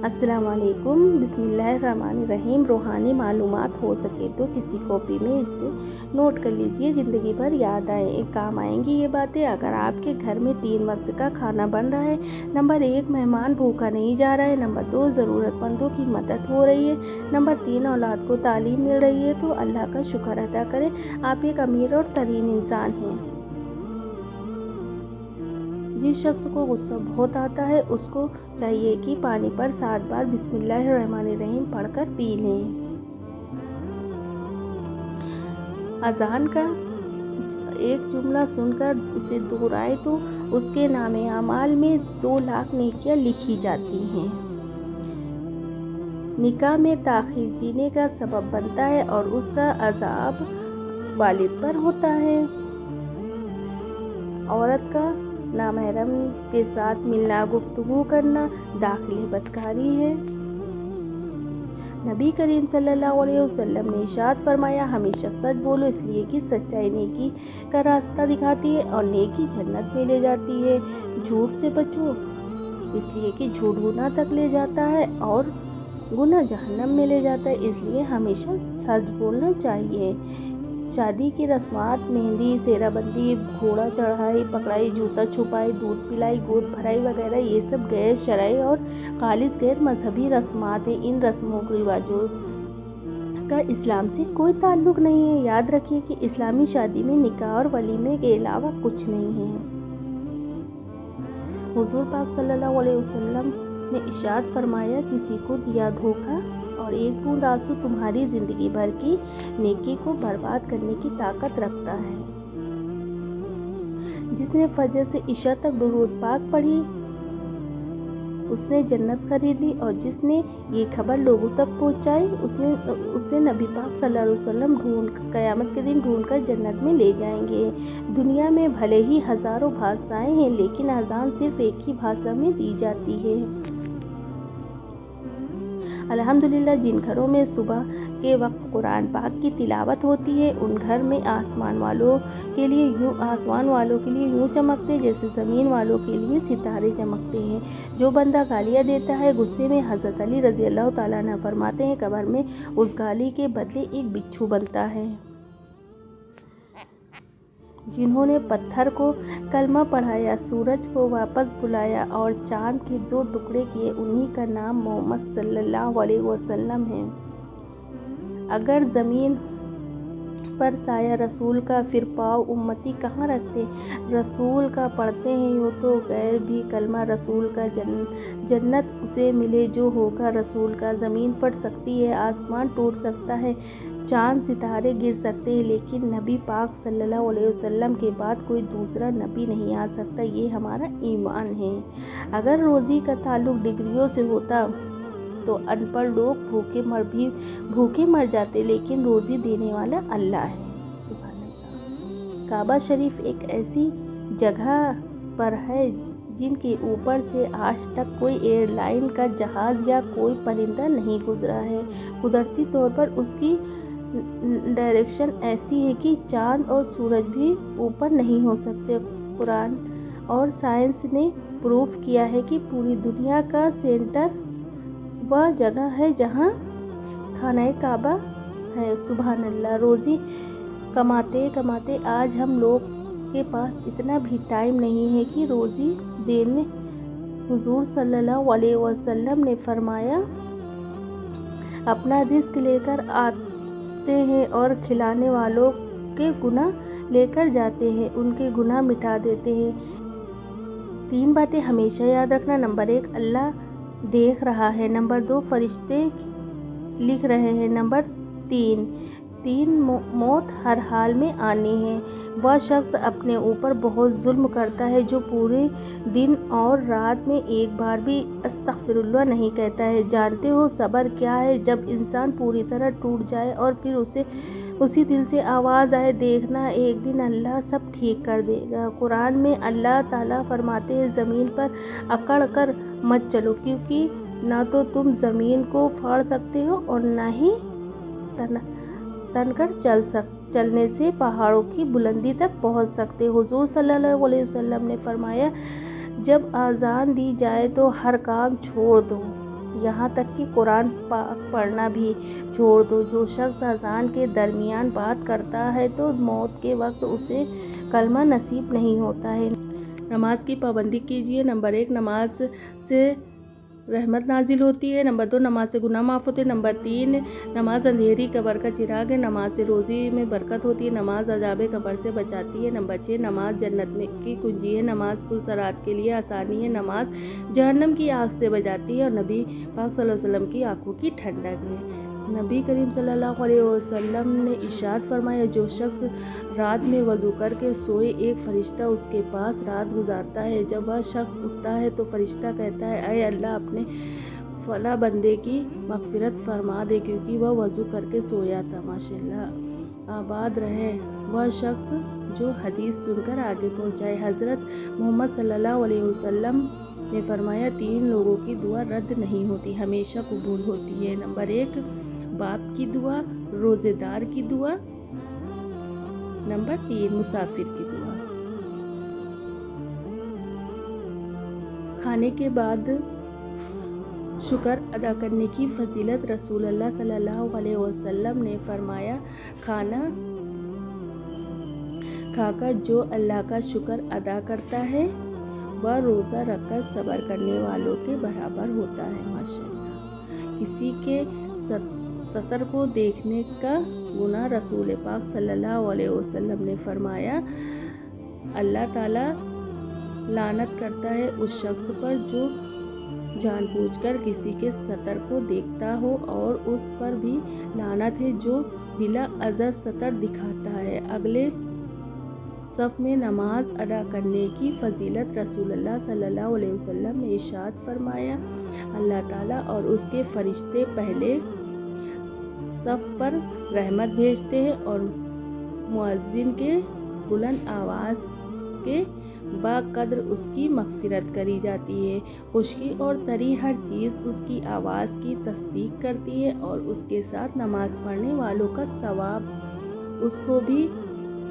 السلام علیکم، بسم اللہ الرحمن الرحیم۔ روحانی معلومات ہو سکے تو کسی کاپی میں اسے نوٹ کر لیجئے، زندگی بھر یاد کام آئیں گی یہ باتیں۔ اگر آپ کے گھر میں 3 وقت کا کھانا بن رہا ہے، نمبر 1 مہمان بھوکا نہیں جا رہا ہے، نمبر 2 ضرورت مندوں کی مدد ہو رہی ہے، نمبر 3 اولاد کو تعلیم مل رہی ہے، تو اللہ کا شکر ادا کریں، آپ ایک امیر اور ترین انسان ہیں۔ جس شخص کو غصہ بہت آتا ہے اس کو چاہیے کہ پانی پر 7 بار بسم اللہ الرحمن الرحیم پڑھ کر پی لیں۔ اذان کا ایک جملہ سن کر اسے دہرائیں تو اس کے نامہ اعمال میں 2 لاکھ نیکیاں لکھی جاتی ہیں۔ نکاح میں تاخیر جینے کا سبب بنتا ہے اور اس کا عذاب والد پر ہوتا ہے۔ عورت کا نامحرم کے ساتھ ملنا، گفتگو کرنا داخل بدکاری ہے۔ نبی کریم صلی اللہ علیہ وسلم نے ارشاد فرمایا، ہمیشہ سچ بولو، اس لیے کہ سچائی نیکی کا راستہ دکھاتی ہے اور نیکی جنت میں لے جاتی ہے۔ جھوٹ سے بچو، اس لیے کہ جھوٹ گناہ تک لے جاتا ہے اور گناہ جہنم میں لے جاتا ہے، اس لیے ہمیشہ سچ بولنا چاہیے۔ شادی کی رسومات، مہندی، سہرا بندی، گھوڑا چڑھائی، پکڑائی، جوتا چھپائی، دودھ پلائی، گود بھرائی وغیرہ یہ سب غیر شرعی اور خالص غیر مذہبی رسومات ہیں۔ ان رسموں و رواجوں کا اسلام سے کوئی تعلق نہیں ہے۔ یاد رکھیے کہ اسلامی شادی میں نکاح اور ولیمے کے علاوہ کچھ نہیں ہے۔ حضور پاک صلی اللہ علیہ وسلم نے ارشاد فرمایا، کسی کو دیا دھوکہ اور ایک بوند آنسو تمہاری زندگی بھر کی نیکی کو برباد کرنے کی طاقت رکھتا ہے۔ جس نے فجر سے عشاء تک درود پاک پڑھی اس نے جنت خرید لی، اور جس نے یہ خبر لوگوں تک پہنچائی اسے نبی پاک صلی اللہ علیہ وسلم قیامت کے دن ڈھونڈ کر جنت میں لے جائیں گے۔ دنیا میں بھلے ہی ہزاروں بھاشائیں ہیں لیکن اذان صرف ایک ہی بھاشا میں دی جاتی ہے۔ الحمدللہ، جن گھروں میں صبح کے وقت قرآن پاک کی تلاوت ہوتی ہے ان گھر میں آسمان والوں کے لیے یوں چمکتے جیسے زمین والوں کے لیے ستارے چمکتے ہیں۔ جو بندہ گالیاں دیتا ہے غصے میں، حضرت علی رضی اللہ تعالیٰ عنہ فرماتے ہیں، قبر میں اس گالی کے بدلے ایک بچھو بنتا ہے۔ جنہوں نے پتھر کو کلمہ پڑھایا، سورج کو واپس بلایا اور چاند کے 2 ٹکڑے کیے، انہی کا نام محمد صلی اللہ علیہ وسلم ہے۔ اگر زمین پر سایہ رسول کا، پھر پاؤں امتی کہاں رکھتے؟ رسول کا پڑھتے ہیں یوں تو غیر بھی کلمہ رسول کا، جنت اسے ملے جو ہوگا رسول کا۔ زمین پھٹ سکتی ہے، آسمان ٹوٹ سکتا ہے، چاند ستارے گر سکتے ہیں، لیکن نبی پاک صلی اللہ علیہ وسلم کے بعد کوئی دوسرا نبی نہیں آ سکتا، یہ ہمارا ایمان ہے۔ اگر روزی کا تعلق ڈگریوں سے ہوتا تو ان پڑھ لوگ بھوکے مر جاتے، لیکن روزی دینے والا اللہ ہے۔ سبحان اللہ۔ کعبہ شریف ایک ایسی جگہ پر ہے جن کے اوپر سے آج تک کوئی ایئر لائن کا جہاز یا کوئی پرندہ نہیں گزرا ہے۔ قدرتی طور پر اس کی ڈائریکشن ایسی ہے کہ چاند اور سورج بھی اوپر نہیں ہو سکتے۔ قرآن اور سائنس نے پروف کیا ہے کہ پوری دنیا کا سینٹر وہ جگہ ہے جہاں خانہ کعبہ ہے۔ سبحان اللہ۔ روزی کماتے کماتے آج ہم لوگ کے پاس اتنا بھی ٹائم نہیں ہے کہ روزی دینے۔ حضور صلی اللہ علیہ وسلم نے فرمایا، اپنا رزق لے کر آتے ہیں اور کھلانے والوں کے گناہ لے کر جاتے ہیں، ان کے گناہ مٹا دیتے ہیں۔ 3 باتیں ہمیشہ یاد رکھنا۔ نمبر 1 اللہ دیکھ رہا ہے، نمبر 2 فرشتے لکھ رہے ہیں، نمبر 3 موت ہر حال میں آنی ہے۔ وہ شخص اپنے اوپر بہت ظلم کرتا ہے جو پورے دن اور رات میں ایک بار بھی استغفر اللہ نہیں کہتا ہے۔ جانتے ہو صبر کیا ہے؟ جب انسان پوری طرح ٹوٹ جائے اور پھر اسی دل سے آواز آئے، دیکھنا ایک دن اللہ سب ٹھیک کر دے گا۔ قرآن میں اللہ تعالیٰ فرماتے ہیں، زمین پر اکڑ کر مت چلو، کیونکہ نہ تو تم زمین کو پھاڑ سکتے ہو اور نہ ہی تن کر چلنے سے پہاڑوں کی بلندی تک پہنچ سکتے۔ حضور صلی اللہ علیہ وسلم نے فرمایا، جب اذان دی جائے تو ہر کام چھوڑ دو یہاں تک کہ قرآن پاک پڑھنا بھی چھوڑ دو۔ جو شخص اذان کے درمیان بات کرتا ہے تو موت کے وقت اسے کلمہ نصیب نہیں ہوتا ہے۔ نماز کی پابندی کیجیے۔ نمبر 1، نماز سے رحمت نازل ہوتی ہے۔ نمبر 2، نماز سے گناہ معاف ہوتے ہیں۔ نمبر 3، نماز اندھیری قبر کا چراغ ہے۔ نماز سے روزی میں برکت ہوتی ہے۔ نماز عذاب قبر سے بچاتی ہے۔ نمبر 6، نماز جنت کی کنجی ہے۔ نماز پل صراط کے لیے آسانی ہے۔ نماز جہنم کی آگ سے بچاتی ہے اور نبی پاک صلی اللہ علیہ وسلم کی آنکھوں کی ٹھنڈک ہے۔ نبی کریم صلی اللہ علیہ وسلم نے ارشاد فرمایا، جو شخص رات میں وضو کر کے سوئے، ایک فرشتہ اس کے پاس رات گزارتا ہے۔ جب وہ شخص اٹھتا ہے تو فرشتہ کہتا ہے، اے اللہ، اپنے فلاں بندے کی مغفرت فرما دے کیونکہ وہ وضو کر کے سویا تھا۔ ماشاءاللہ، آباد رہے وہ شخص جو حدیث سن کر آگے پہنچائے۔ حضرت محمد صلی اللہ علیہ وسلم نے فرمایا، 3 لوگوں کی دعا رد نہیں ہوتی، ہمیشہ قبول ہوتی ہے۔ نمبر 1، باپ کی دعا، روزے دار کی دعا۔ نمبر 3، مسافر کی دعا۔ کھانے کے بعد شکر ادا کرنے کی فضیلت۔ رسول اللہ صلی اللہ علیہ وسلم نے فرمایا، کھانا کھا کر جو اللہ کا شکر ادا کرتا ہے وہ روزہ رکھ کر صبر کرنے والوں کے برابر ہوتا ہے۔ ماشاءاللہ، کسی کے ستر کو دیکھنے کا گناہ۔ رسول پاک صلی اللہ علیہ وسلم نے فرمایا، اللہ تعالیٰ لعنت کرتا ہے اس شخص پر جو جان بوجھ کر کسی کے ستر کو دیکھتا ہو، اور اس پر بھی لعنت ہے جو بلا عذر ستر دکھاتا ہے۔ اگلے صف میں نماز ادا کرنے کی فضیلت۔ رسول اللہ صلی اللہ علیہ وسلم نے ارشاد فرمایا، اللہ تعالیٰ اور اس کے فرشتے پہلے صف پر رحمت بھیجتے ہیں اور مؤذن کے بلند آواز کے بقدر اس کی مغفرت کری جاتی ہے۔ خشکی اور تری ہر چیز اس کی آواز کی تصدیق کرتی ہے اور اس کے ساتھ نماز پڑھنے والوں کا ثواب اس کو بھی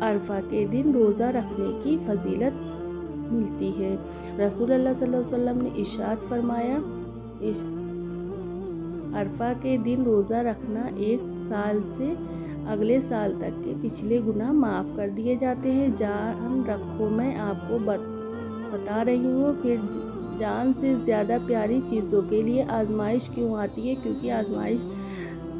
عرفہ کے دن روزہ رکھنے کی فضیلت ملتی ہے۔ رسول اللہ صلی اللہ علیہ وسلم نے ارشاد فرمایا، عرفہ کے دن روزہ رکھنا 1 سال سے اگلے سال تک کے پچھلے گناہ معاف کر دیے جاتے ہیں۔ جان رکھو، میں آپ کو بتا رہی ہوں، پھر جان سے زیادہ پیاری چیزوں کے لیے آزمائش کیوں آتی ہے؟ کیونکہ آزمائش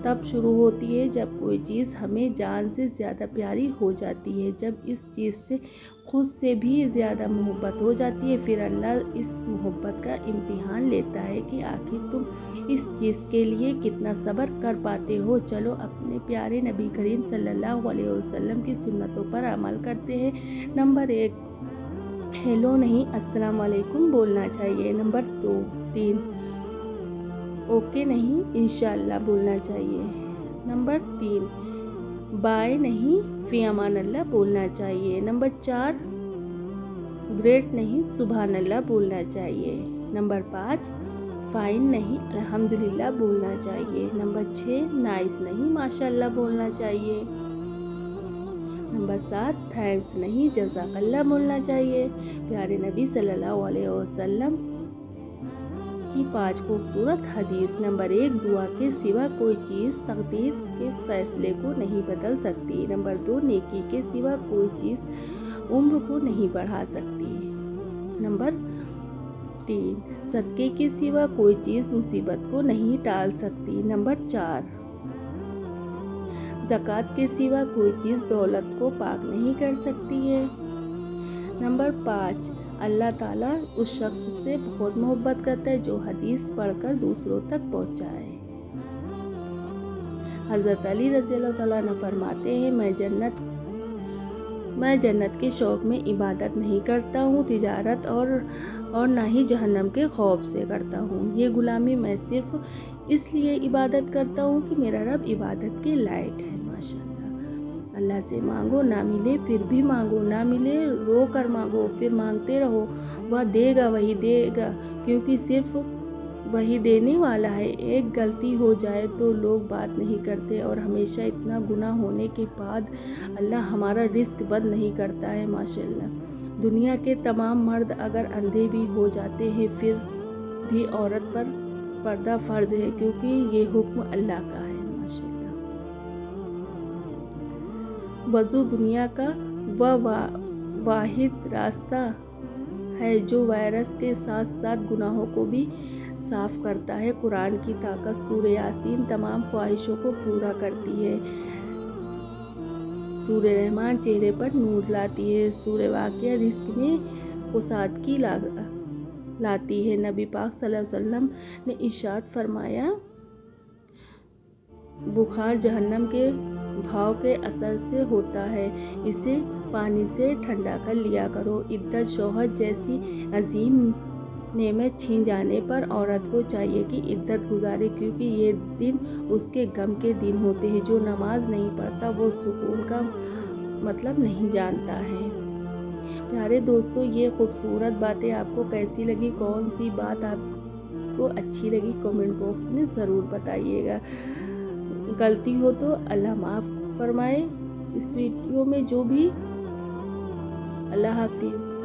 تب شروع ہوتی ہے جب کوئی چیز ہمیں جان سے زیادہ پیاری ہو جاتی ہے، جب اس چیز سے خود سے بھی زیادہ محبت ہو جاتی ہے۔ پھر اللہ اس محبت کا امتحان لیتا ہے کہ آخر تم اس چیز کے لیے کتنا صبر کر پاتے ہو۔ چلو اپنے پیارے نبی کریم صلی اللہ علیہ وسلم کی سنتوں پر عمل کرتے ہیں۔ نمبر 1، ہیلو نہیں السلام علیکم بولنا چاہیے۔ نمبر 3، اوکے نہیں انشاءاللہ بولنا چاہیے۔ نمبر 3، بائے نہیں فی امان اللہ بولنا چاہیے۔ نمبر 4، گریٹ نہیں سبحان اللہ بولنا چاہیے۔ نمبر 5، فائن نہیں الحمدللہ بولنا چاہیے۔ نمبر 6، نائس نہیں ماشاءاللہ بولنا چاہیے۔ نمبر 7، تھینکس نہیں جزاک اللہ بولنا چاہیے۔ پیارے نبی صلی اللہ علیہ وسلم کی 5 خوبصورت حدیث۔ نمبر 1، دعا کے سوا کوئی چیز تقدیر کے فیصلے کو نہیں بدل سکتی۔ نمبر 2، نیکی کے سوا کوئی چیز عمر کو نہیں بڑھا سکتی۔ نمبر 3، صدقے کے سوا کوئی چیز مصیبت کو نہیں ٹال سکتی۔ نمبر 4، زکوٰۃ کے سوا کوئی چیز دولت کو پاک نہیں کر سکتی ہے۔ نمبر 5، اللہ تعالیٰ اس شخص سے بہت محبت کرتا ہے جو حدیث پڑھ کر دوسروں تک پہنچائے۔ حضرت علی رضی اللہ تعالیٰ عنہ فرماتے ہیں، میں جنت کے شوق میں عبادت نہیں کرتا ہوں، تجارت اور نہ ہی جہنم کے خوف سے کرتا ہوں۔ یہ غلامی میں صرف اس لیے عبادت کرتا ہوں کہ میرا رب عبادت کے لائق ہے۔ ماشاءاللہ، اللہ سے مانگو نہ ملے پھر بھی مانگو، نہ ملے رو کر مانگو پھر مانگتے رہو، وہ دے گا وہی دے گا کیونکہ صرف وہی دینے والا ہے۔ ایک غلطی ہو جائے تو لوگ بات نہیں کرتے، اور ہمیشہ اتنا گناہ ہونے کے بعد اللہ ہمارا رزق بند نہیں کرتا ہے۔ ماشاءاللہ، دنیا کے تمام مرد اگر اندھے بھی ہو جاتے ہیں پھر بھی عورت پر پردہ فرض ہے کیونکہ یہ حکم اللہ کا ہے۔ ماشاءاللہ۔ وضو دنیا کا وہ واحد راستہ ہے جو وائرس کے ساتھ ساتھ گناہوں کو بھی صاف کرتا ہے۔ قرآن کی طاقت سورہ یاسین تمام خواہشوں کو پورا کرتی ہے۔ سورہ رحمان چہرے پر نور لاتی ہے۔ سورہ واقعہ رزق میں کسادگی لاتی ہے۔ نبی پاک صلی اللہ علیہ وسلم نے ارشاد فرمایا، بخار جہنم کے بھاؤ کے اثر سے ہوتا ہے، اسے پانی سے ٹھنڈا کر لیا کرو۔ عدت شوہر جیسی عظیم نعمت چھین جانے پر عورت کو چاہیے کہ عدت گزارے، کیونکہ یہ دن اس کے غم کے دن ہوتے ہیں۔ جو نماز نہیں پڑھتا وہ سکون کا مطلب نہیں جانتا ہے۔ پیارے دوستو، یہ خوبصورت باتیں آپ کو کیسی لگی؟ کون سی بات آپ کو اچھی لگی؟ کمنٹ باکس میں ضرور بتائیے گا۔ غلطی ہو تو اللہ معاف فرمائے۔ اس ویڈیو میں جو بھی۔ اللہ حافظ۔